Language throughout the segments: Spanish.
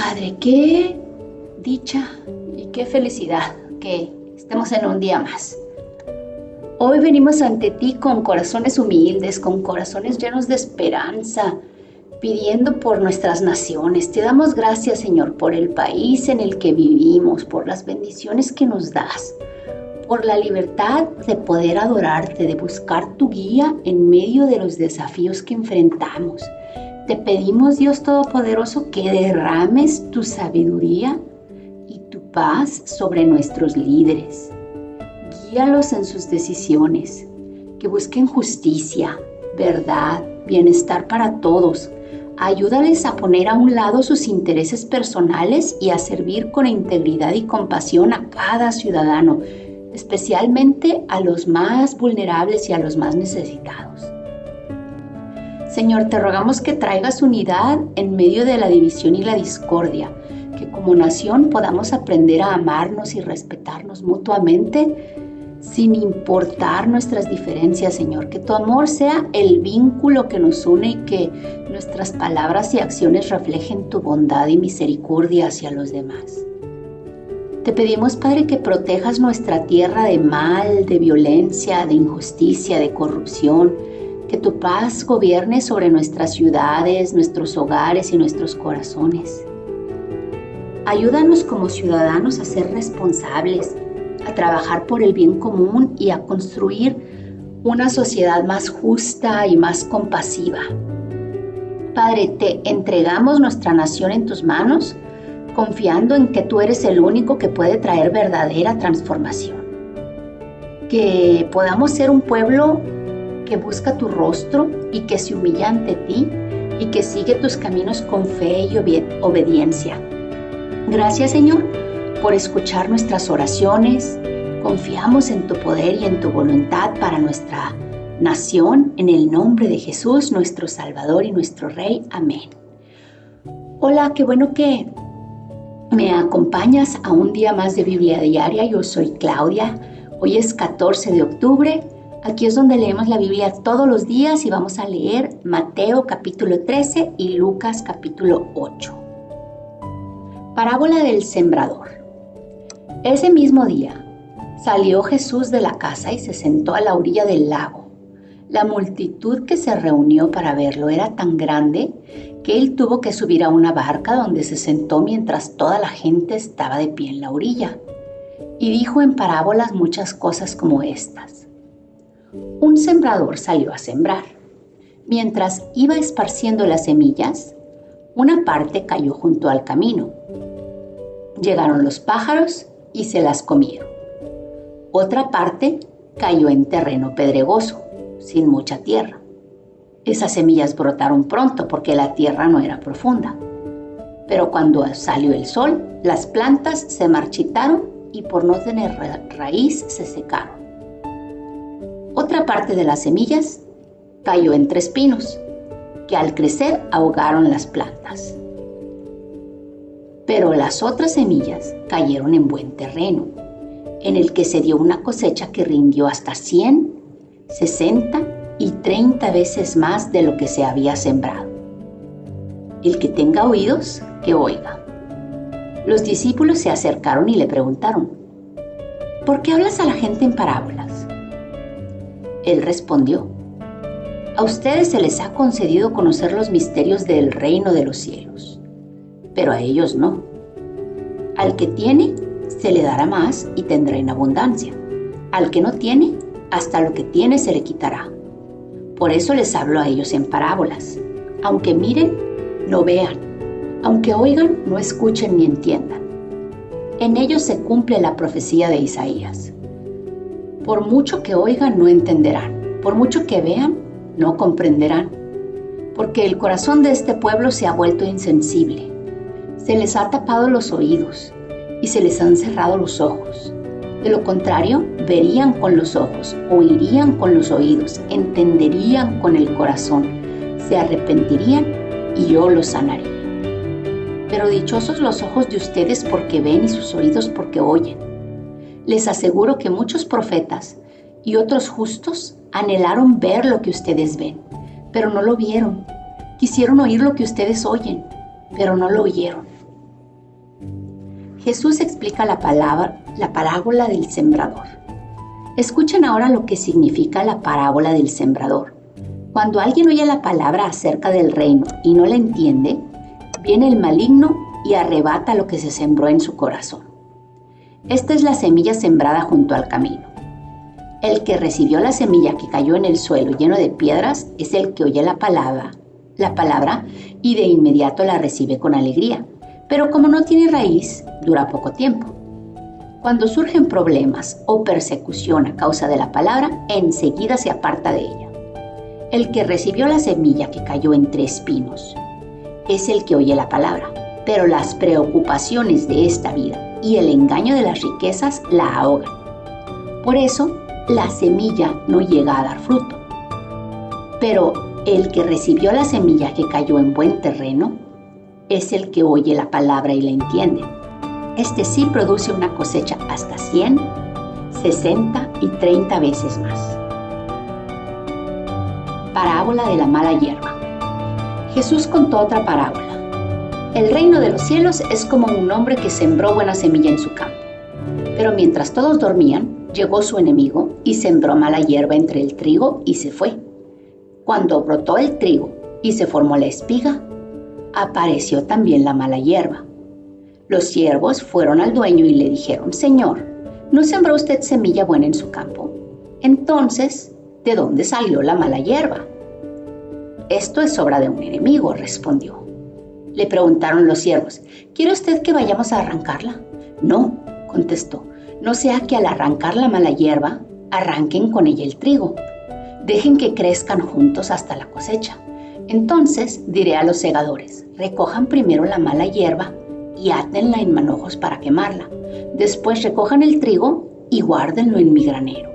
Padre, qué dicha y qué felicidad que estemos en un día más. Hoy venimos ante ti con corazones humildes, con corazones llenos de esperanza, pidiendo por nuestras naciones. Te damos gracias, Señor, por el país en el que vivimos, por las bendiciones que nos das, por la libertad de poder adorarte, de buscar tu guía en medio de los desafíos que enfrentamos. Te pedimos, Dios Todopoderoso, que derrames tu sabiduría y tu paz sobre nuestros líderes. Guíalos en sus decisiones, que busquen justicia, verdad, bienestar para todos. Ayúdales a poner a un lado sus intereses personales y a servir con integridad y compasión a cada ciudadano, especialmente a los más vulnerables y a los más necesitados. Señor, te rogamos que traigas unidad en medio de la división y la discordia, que como nación podamos aprender a amarnos y respetarnos mutuamente sin importar nuestras diferencias, Señor. Que tu amor sea el vínculo que nos une y que nuestras palabras y acciones reflejen tu bondad y misericordia hacia los demás. Te pedimos, Padre, que protejas nuestra tierra de mal, de violencia, de injusticia, de corrupción. Que tu paz gobierne sobre nuestras ciudades, nuestros hogares y nuestros corazones. Ayúdanos como ciudadanos a ser responsables, a trabajar por el bien común y a construir una sociedad más justa y más compasiva. Padre, te entregamos nuestra nación en tus manos, confiando en que tú eres el único que puede traer verdadera transformación. Que podamos ser un pueblo que busca tu rostro y que se humilla ante ti y que sigue tus caminos con fe y obediencia. Gracias, Señor, por escuchar nuestras oraciones. Confiamos en tu poder y en tu voluntad para nuestra nación, en el nombre de Jesús, nuestro Salvador y nuestro Rey. Amén. Hola, qué bueno que me acompañas a un día más de Biblia Diaria. Yo soy Claudia. Hoy es 14 de octubre. Aquí es donde leemos la Biblia todos los días y vamos a leer Mateo capítulo 13 y Lucas capítulo 8. Parábola del sembrador. Ese mismo día salió Jesús de la casa y se sentó a la orilla del lago. La multitud que se reunió para verlo era tan grande que él tuvo que subir a una barca donde se sentó mientras toda la gente estaba de pie en la orilla. Y dijo en parábolas muchas cosas como estas. Un sembrador salió a sembrar. Mientras iba esparciendo las semillas, una parte cayó junto al camino. Llegaron los pájaros y se las comieron. Otra parte cayó en terreno pedregoso, sin mucha tierra. Esas semillas brotaron pronto porque la tierra no era profunda. Pero cuando salió el sol, las plantas se marchitaron y por no tener raíz se secaron. Otra parte de las semillas cayó entre espinos, que al crecer ahogaron las plantas. Pero las otras semillas cayeron en buen terreno, en el que se dio una cosecha que rindió hasta 100, 60 y 30 veces más de lo que se había sembrado. El que tenga oídos, que oiga. Los discípulos se acercaron y le preguntaron: ¿por qué hablas a la gente en parábolas? Él respondió: a ustedes se les ha concedido conocer los misterios del reino de los cielos, pero a ellos no. Al que tiene, se le dará más y tendrá en abundancia. Al que no tiene, hasta lo que tiene se le quitará. Por eso les hablo a ellos en parábolas. Aunque miren, no vean. Aunque oigan, no escuchen ni entiendan. En ellos se cumple la profecía de Isaías. Por mucho que oigan, no entenderán. Por mucho que vean, no comprenderán. Porque el corazón de este pueblo se ha vuelto insensible. Se les ha tapado los oídos y se les han cerrado los ojos. De lo contrario, verían con los ojos, oirían con los oídos, entenderían con el corazón, se arrepentirían y yo los sanaría. Pero dichosos los ojos de ustedes porque ven y sus oídos porque oyen. Les aseguro que muchos profetas y otros justos anhelaron ver lo que ustedes ven, pero no lo vieron. Quisieron oír lo que ustedes oyen, pero no lo oyeron. Jesús explica la parábola del sembrador. Escuchen ahora lo que significa la parábola del sembrador. Cuando alguien oye la palabra acerca del reino y no la entiende, viene el maligno y arrebata lo que se sembró en su corazón. Esta es la semilla sembrada junto al camino. El que recibió la semilla que cayó en el suelo lleno de piedras es el que oye la palabra y de inmediato la recibe con alegría. Pero como no tiene raíz, dura poco tiempo. Cuando surgen problemas o persecución a causa de la palabra, enseguida se aparta de ella. El que recibió la semilla que cayó entre espinos es el que oye la palabra, pero las preocupaciones de esta vida y el engaño de las riquezas la ahogan. Por eso, la semilla no llega a dar fruto. Pero el que recibió la semilla que cayó en buen terreno es el que oye la palabra y la entiende. Este sí produce una cosecha hasta 100, 60 y 30 veces más. Parábola de la mala hierba. Jesús contó otra parábola. El reino de los cielos es como un hombre que sembró buena semilla en su campo. Pero mientras todos dormían, llegó su enemigo y sembró mala hierba entre el trigo y se fue. Cuando brotó el trigo y se formó la espiga, apareció también la mala hierba. Los siervos fueron al dueño y le dijeron: Señor, ¿no sembró usted semilla buena en su campo? Entonces, ¿de dónde salió la mala hierba? Esto es obra de un enemigo, respondió. Le preguntaron los siervos: ¿Quiere usted que vayamos a arrancarla? No, contestó, no sea que al arrancar la mala hierba, arranquen con ella el trigo. Dejen que crezcan juntos hasta la cosecha. Entonces diré a los segadores: recojan primero la mala hierba y átenla en manojos para quemarla. Después recojan el trigo y guárdenlo en mi granero.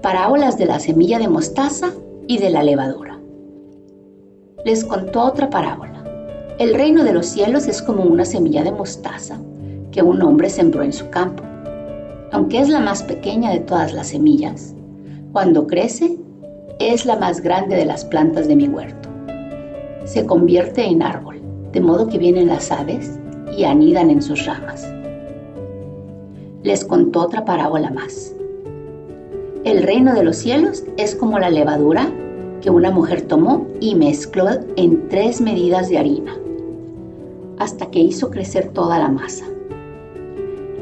Parábolas de la semilla de mostaza y de la levadura. Les contó otra parábola. El reino de los cielos es como una semilla de mostaza que un hombre sembró en su campo. Aunque es la más pequeña de todas las semillas, cuando crece, es la más grande de las plantas de mi huerto. Se convierte en árbol, de modo que vienen las aves y anidan en sus ramas. Les contó otra parábola más. El reino de los cielos es como la levadura que una mujer tomó y mezcló en 3 medidas de harina, hasta que hizo crecer toda la masa.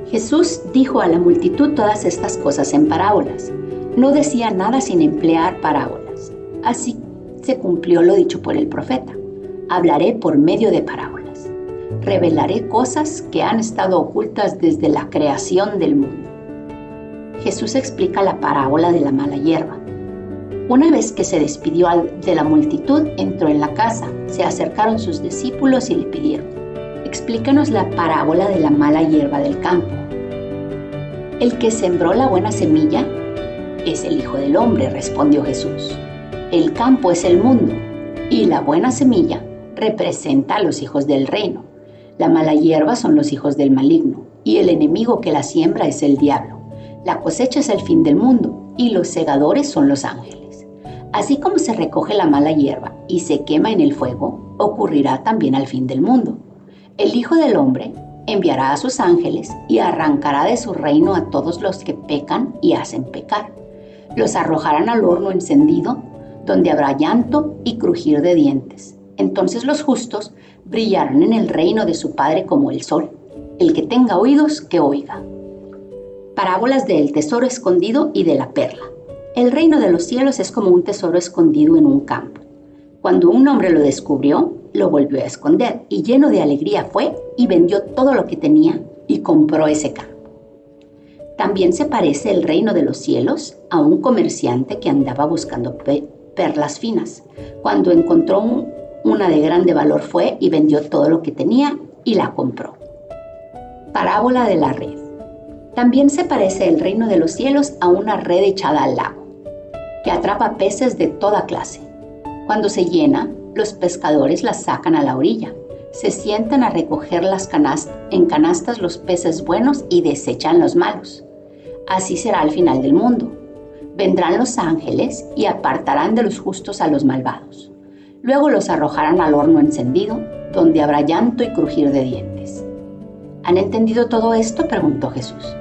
Jesús dijo a la multitud todas estas cosas en parábolas. No decía nada sin emplear parábolas. Así se cumplió lo dicho por el profeta: hablaré por medio de parábolas. Revelaré cosas que han estado ocultas desde la creación del mundo. Jesús explica la parábola de la mala hierba. Una vez que se despidió de la multitud, entró en la casa. Se acercaron sus discípulos y le pidieron: explícanos la parábola de la mala hierba del campo. El que sembró la buena semilla es el Hijo del Hombre, respondió Jesús. El campo es el mundo y la buena semilla representa a los hijos del reino. La mala hierba son los hijos del maligno y el enemigo que la siembra es el diablo. La cosecha es el fin del mundo y los segadores son los ángeles. Así como se recoge la mala hierba y se quema en el fuego, ocurrirá también al fin del mundo. El Hijo del Hombre enviará a sus ángeles y arrancará de su reino a todos los que pecan y hacen pecar. Los arrojarán al horno encendido, donde habrá llanto y crujir de dientes. Entonces los justos brillarán en el reino de su Padre como el sol. El que tenga oídos, que oiga. Parábolas del tesoro escondido y de la perla. El reino de los cielos es como un tesoro escondido en un campo. Cuando un hombre lo descubrió, lo volvió a esconder y lleno de alegría fue y vendió todo lo que tenía y compró ese campo. También se parece el reino de los cielos a un comerciante que andaba buscando perlas finas. Cuando encontró una de grande valor fue y vendió todo lo que tenía y la compró. Parábola de la red. También se parece el reino de los cielos a una red echada al lago, que atrapa peces de toda clase. Cuando se llena, los pescadores las sacan a la orilla. Se sientan a recoger en canastas los peces buenos y desechan los malos. Así será al final del mundo. Vendrán los ángeles y apartarán de los justos a los malvados. Luego los arrojarán al horno encendido, donde habrá llanto y crujir de dientes. ¿Han entendido todo esto?, preguntó Jesús.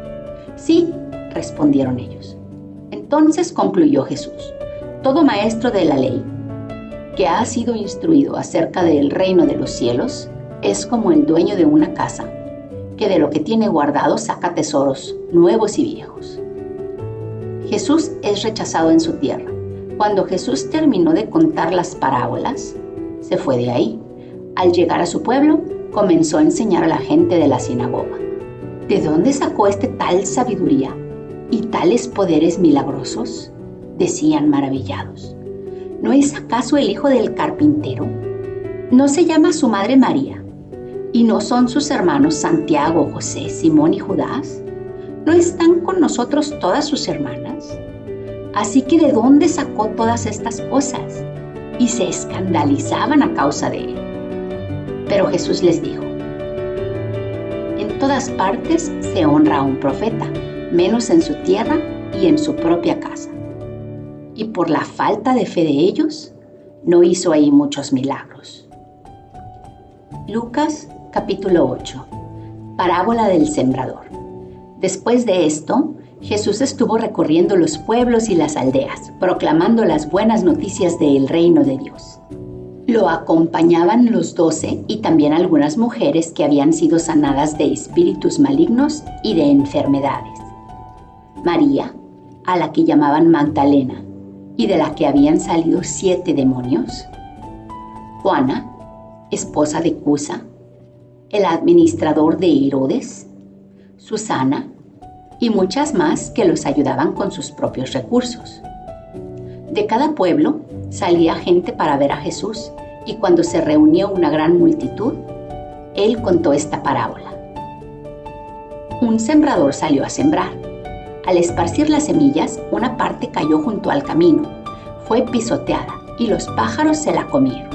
Sí, respondieron ellos. Entonces concluyó Jesús: todo maestro de la ley que ha sido instruido acerca del reino de los cielos es como el dueño de una casa, que de lo que tiene guardado saca tesoros nuevos y viejos. Jesús es rechazado en su tierra. Cuando Jesús terminó de contar las parábolas, se fue de ahí. Al llegar a su pueblo, comenzó a enseñar a la gente de la sinagoga. ¿De dónde sacó tal sabiduría y tales poderes milagrosos?, decían maravillados. ¿No es acaso el hijo del carpintero? ¿No se llama su madre María? ¿Y no son sus hermanos Santiago, José, Simón y Judas? ¿No están con nosotros todas sus hermanas? Así que ¿de dónde sacó todas estas cosas? Y se escandalizaban a causa de él. Pero Jesús les dijo: en todas partes se honra a un profeta, menos en su tierra y en su propia casa. Y por la falta de fe de ellos, no hizo ahí muchos milagros. Lucas capítulo 8. Parábola del sembrador. Después de esto, Jesús estuvo recorriendo los pueblos y las aldeas, proclamando las buenas noticias del reino de Dios. Lo acompañaban los 12 y también algunas mujeres que habían sido sanadas de espíritus malignos y de enfermedades. María, a la que llamaban Magdalena, y de la que habían salido 7 demonios. Juana, esposa de Cusa, el administrador de Herodes, Susana, y muchas más que los ayudaban con sus propios recursos. De cada pueblo salía gente para ver a Jesús, y cuando se reunió una gran multitud, él contó esta parábola. Un sembrador salió a sembrar. Al esparcir las semillas, una parte cayó junto al camino, fue pisoteada y los pájaros se la comieron.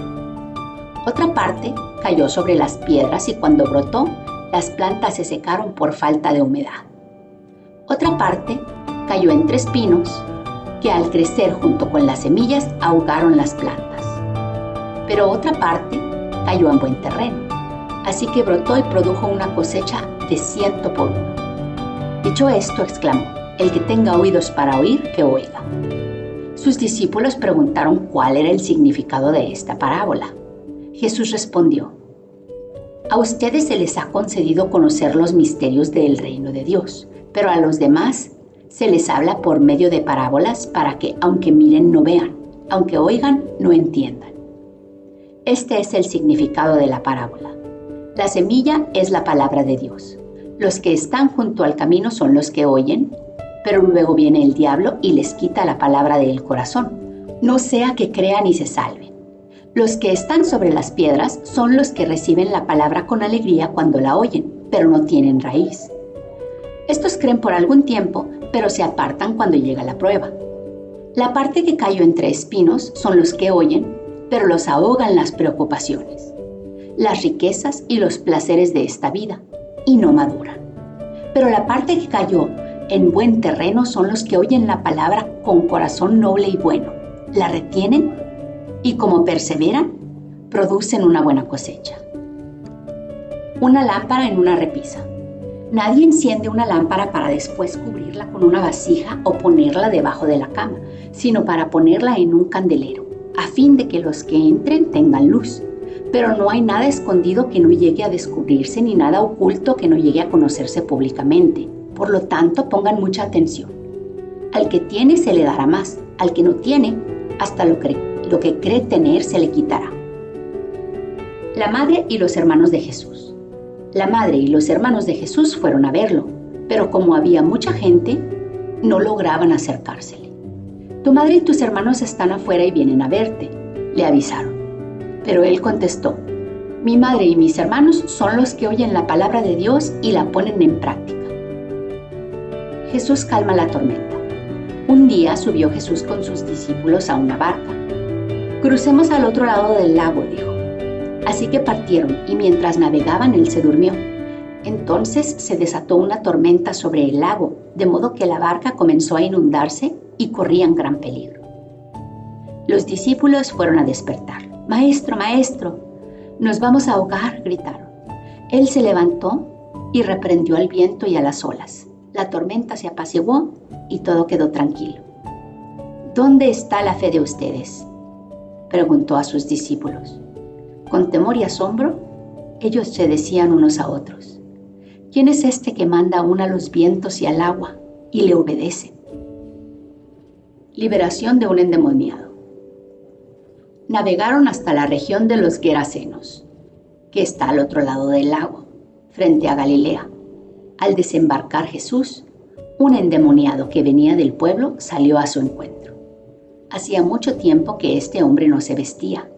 Otra parte cayó sobre las piedras y cuando brotó, las plantas se secaron por falta de humedad. Otra parte cayó entre espinos, que al crecer junto con las semillas ahogaron las plantas. Pero otra parte cayó en buen terreno, así que brotó y produjo una cosecha de 100 por 1. Dicho esto, exclamó: el que tenga oídos para oír, que oiga. Sus discípulos preguntaron cuál era el significado de esta parábola. Jesús respondió: a ustedes se les ha concedido conocer los misterios del reino de Dios, pero a los demás se les habla por medio de parábolas para que, aunque miren, no vean, aunque oigan, no entiendan. Este es el significado de la parábola. La semilla es la palabra de Dios. Los que están junto al camino son los que oyen, pero luego viene el diablo y les quita la palabra del corazón, no sea que crean y se salven. Los que están sobre las piedras son los que reciben la palabra con alegría cuando la oyen, pero no tienen raíz. Estos creen por algún tiempo, pero se apartan cuando llega la prueba. La parte que cayó entre espinos son los que oyen, pero los ahogan las preocupaciones, las riquezas y los placeres de esta vida, y no maduran. Pero la parte que cayó en buen terreno son los que oyen la palabra con corazón noble y bueno, la retienen y como perseveran, producen una buena cosecha. Una lámpara en una repisa. Nadie enciende una lámpara para después cubrirla con una vasija o ponerla debajo de la cama, sino para ponerla en un candelero, a fin de que los que entren tengan luz. Pero no hay nada escondido que no llegue a descubrirse, ni nada oculto que no llegue a conocerse públicamente. Por lo tanto, pongan mucha atención. Al que tiene se le dará más, al que no tiene, hasta lo que cree tener se le quitará. La madre y los hermanos de Jesús. La madre y los hermanos de Jesús fueron a verlo, pero como había mucha gente, no lograban acercársele. Tu madre y tus hermanos están afuera y vienen a verte, le avisaron. Pero él contestó: mi madre y mis hermanos son los que oyen la palabra de Dios y la ponen en práctica. Jesús calma la tormenta. Un día subió Jesús con sus discípulos a una barca. Crucemos al otro lado del lago, dijo. Así que partieron y mientras navegaban él se durmió. Entonces se desató una tormenta sobre el lago, de modo que la barca comenzó a inundarse y corrían gran peligro. Los discípulos fueron a despertar. Maestro, maestro, nos vamos a ahogar, gritaron. Él se levantó, y reprendió al viento y a las olas. La tormenta se apaciguó y todo quedó tranquilo. ¿Dónde está la fe de ustedes?, preguntó a sus discípulos. Con temor y asombro, ellos se decían unos a otros: ¿quién es este que manda aún a los vientos y al agua y le obedecen? Liberación de un endemoniado. Navegaron hasta la región de los Gerasenos, que está al otro lado del lago, frente a Galilea. Al desembarcar Jesús, un endemoniado que venía del pueblo salió a su encuentro. Hacía mucho tiempo que este hombre no se vestía.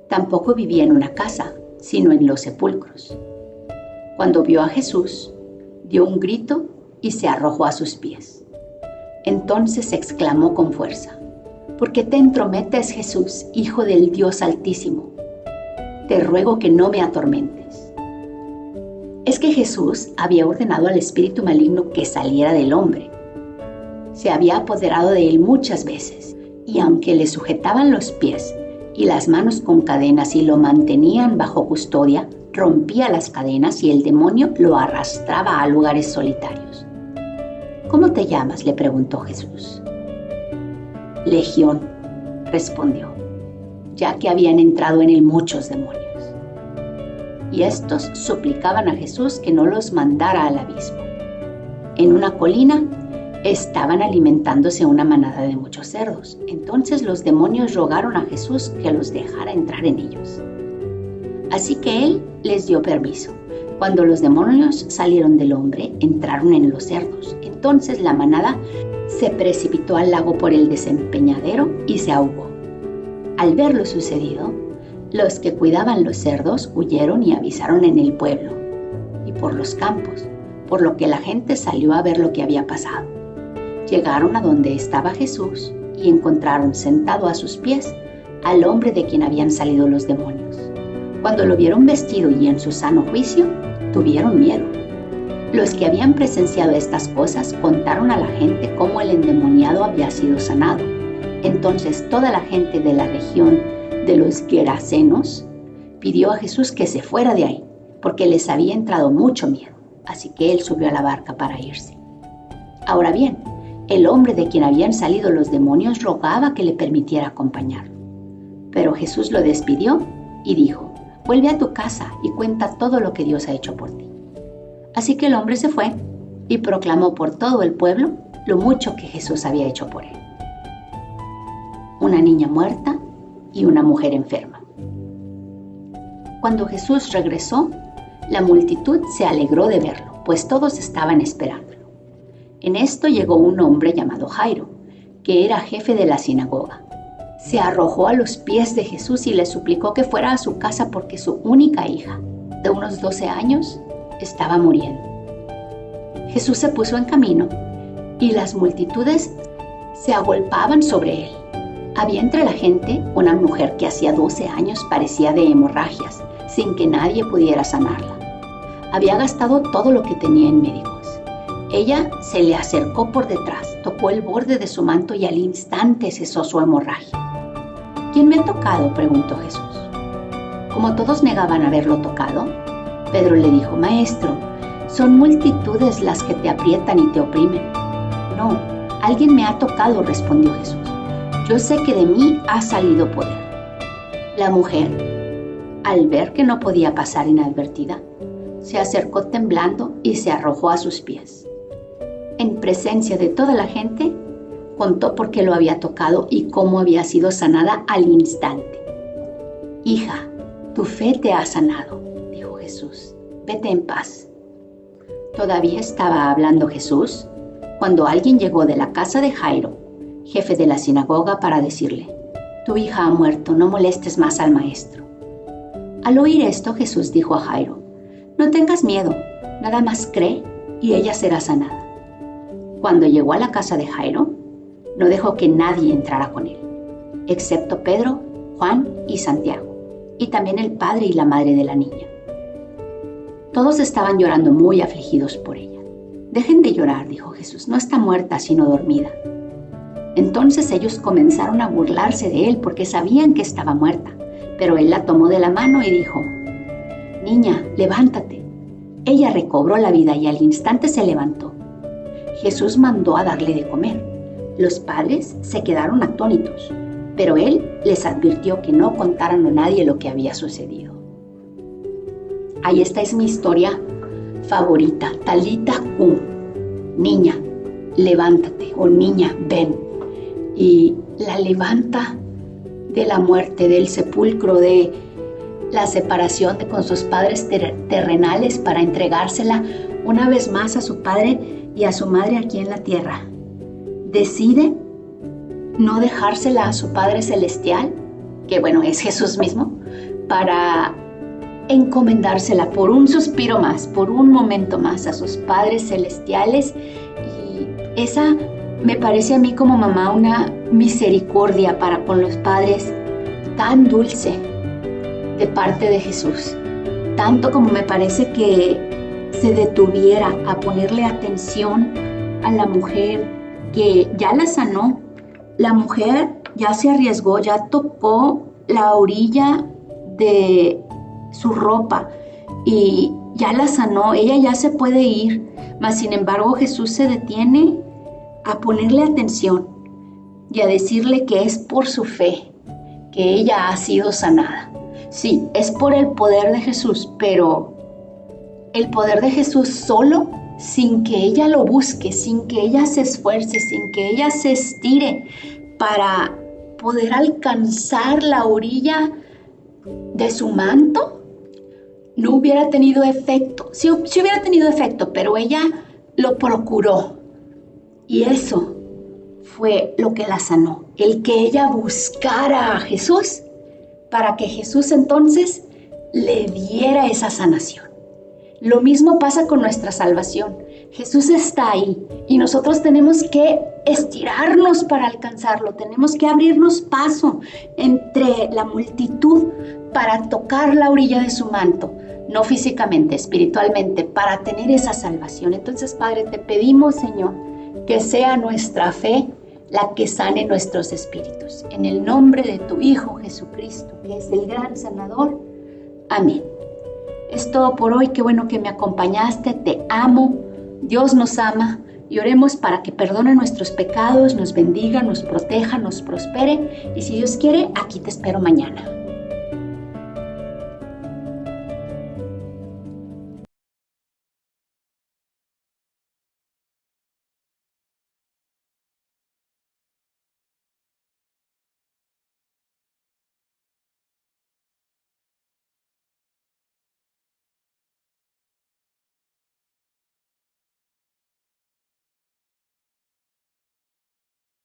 Tampoco vivía en una casa, sino en los sepulcros. Cuando vio a Jesús, dio un grito y se arrojó a sus pies. Entonces exclamó con fuerza: ¿por qué te entrometes, Jesús, Hijo del Dios Altísimo? Te ruego que no me atormentes. Es que Jesús había ordenado al espíritu maligno que saliera del hombre. Se había apoderado de él muchas veces, y aunque le sujetaban los pies y las manos con cadenas y lo mantenían bajo custodia, rompía las cadenas y el demonio lo arrastraba a lugares solitarios. ¿Cómo te llamas?, le preguntó Jesús. Legión, respondió, ya que habían entrado en él muchos demonios. Y estos suplicaban a Jesús que no los mandara al abismo. En una colina estaban alimentándose una manada de muchos cerdos. Entonces los demonios rogaron a Jesús que los dejara entrar en ellos. Así que él les dio permiso. Cuando los demonios salieron del hombre, entraron en los cerdos. Entonces la manada se precipitó al lago por el desempeñadero y se ahogó. Al ver lo sucedido, los que cuidaban los cerdos huyeron y avisaron en el pueblo y por los campos, por lo que la gente salió a ver lo que había pasado. Llegaron a donde estaba Jesús y encontraron sentado a sus pies al hombre de quien habían salido los demonios. Cuando lo vieron vestido y en su sano juicio, tuvieron miedo. Los que habían presenciado estas cosas contaron a la gente cómo el endemoniado había sido sanado. Entonces toda la gente de la región de los Gerasenos pidió a Jesús que se fuera de ahí, porque les había entrado mucho miedo. Así que él subió a la barca para irse. Ahora bien, el hombre de quien habían salido los demonios rogaba que le permitiera acompañarlo. Pero Jesús lo despidió y dijo: vuelve a tu casa y cuenta todo lo que Dios ha hecho por ti. Así que el hombre se fue y proclamó por todo el pueblo lo mucho que Jesús había hecho por él. Una niña muerta y una mujer enferma. Cuando Jesús regresó, la multitud se alegró de verlo, pues todos estaban esperándolo. En esto llegó un hombre llamado Jairo, que era jefe de la sinagoga. Se arrojó a los pies de Jesús y le suplicó que fuera a su casa porque su única hija, de unos 12 años, estaba muriendo. Jesús se puso en camino y las multitudes se agolpaban sobre él. Había entre la gente una mujer que hacía 12 años padecía de hemorragias, sin que nadie pudiera sanarla. Había gastado todo lo que tenía en médicos. Ella se le acercó por detrás, tocó el borde de su manto y al instante cesó su hemorragia. ¿Quién me ha tocado?, preguntó Jesús. Como todos negaban haberlo tocado, Pedro le dijo: Maestro, son multitudes las que te aprietan y te oprimen. No, alguien me ha tocado, respondió Jesús. Yo sé que de mí ha salido poder. La mujer, al ver que no podía pasar inadvertida, se acercó temblando y se arrojó a sus pies. En presencia de toda la gente, contó por qué lo había tocado y cómo había sido sanada al instante. Hija, tu fe te ha sanado, dijo Jesús. Vete en paz. Todavía estaba hablando Jesús cuando alguien llegó de la casa de Jairo, jefe de la sinagoga, para decirle: tu hija ha muerto, no molestes más al maestro. Al oír esto, Jesús dijo a Jairo: no tengas miedo, nada más cree y ella será sanada. Cuando llegó a la casa de Jairo, no dejó que nadie entrara con él, excepto Pedro, Juan y Santiago, y también el padre y la madre de la niña. Todos estaban llorando muy afligidos por ella. Dejen de llorar, dijo Jesús, no está muerta sino dormida. Entonces ellos comenzaron a burlarse de él porque sabían que estaba muerta, pero él la tomó de la mano y dijo: niña, levántate. Ella recobró la vida y al instante se levantó. Jesús mandó a darle de comer. Los padres se quedaron atónitos, pero él les advirtió que no contaran a nadie lo que había sucedido. Ahí esta es mi historia favorita. Talita cum, niña, levántate, o niña, ven. Y la levanta de la muerte, del sepulcro, de la separación con sus padres terrenales para entregársela una vez más a su padre y a su madre aquí en la tierra. Decide no dejársela a su Padre Celestial, que bueno, es Jesús mismo, para encomendársela por un suspiro más, por un momento más a sus padres celestiales. Y esa me parece a mí como mamá una misericordia para con los padres tan dulce de parte de Jesús. Tanto como me parece que se detuviera a ponerle atención a la mujer que ya la sanó. La mujer ya se arriesgó, ya tocó la orilla de su ropa y ya la sanó, ella ya se puede ir, mas sin embargo Jesús se detiene a ponerle atención y a decirle que es por su fe que ella ha sido sanada. Sí, es por el poder de Jesús, pero el poder de Jesús solo, sin que ella lo busque, sin que ella se esfuerce, sin que ella se estire para poder alcanzar la orilla de su manto, no hubiera tenido efecto. Sí hubiera tenido efecto, pero ella lo procuró. Y eso fue lo que la sanó. El que ella buscara a Jesús para que Jesús entonces le diera esa sanación. Lo mismo pasa con nuestra salvación. Jesús está ahí y nosotros tenemos que estirarnos para alcanzarlo. Tenemos que abrirnos paso entre la multitud para tocar la orilla de su manto. No físicamente, espiritualmente, para tener esa salvación. Entonces, Padre, te pedimos, Señor, que sea nuestra fe la que sane nuestros espíritus. En el nombre de tu Hijo Jesucristo, que es el gran sanador. Amén. Es todo por hoy. Qué bueno que me acompañaste. Te amo. Dios nos ama. Y oremos para que perdone nuestros pecados, nos bendiga, nos proteja, nos prospere. Y si Dios quiere, aquí te espero mañana.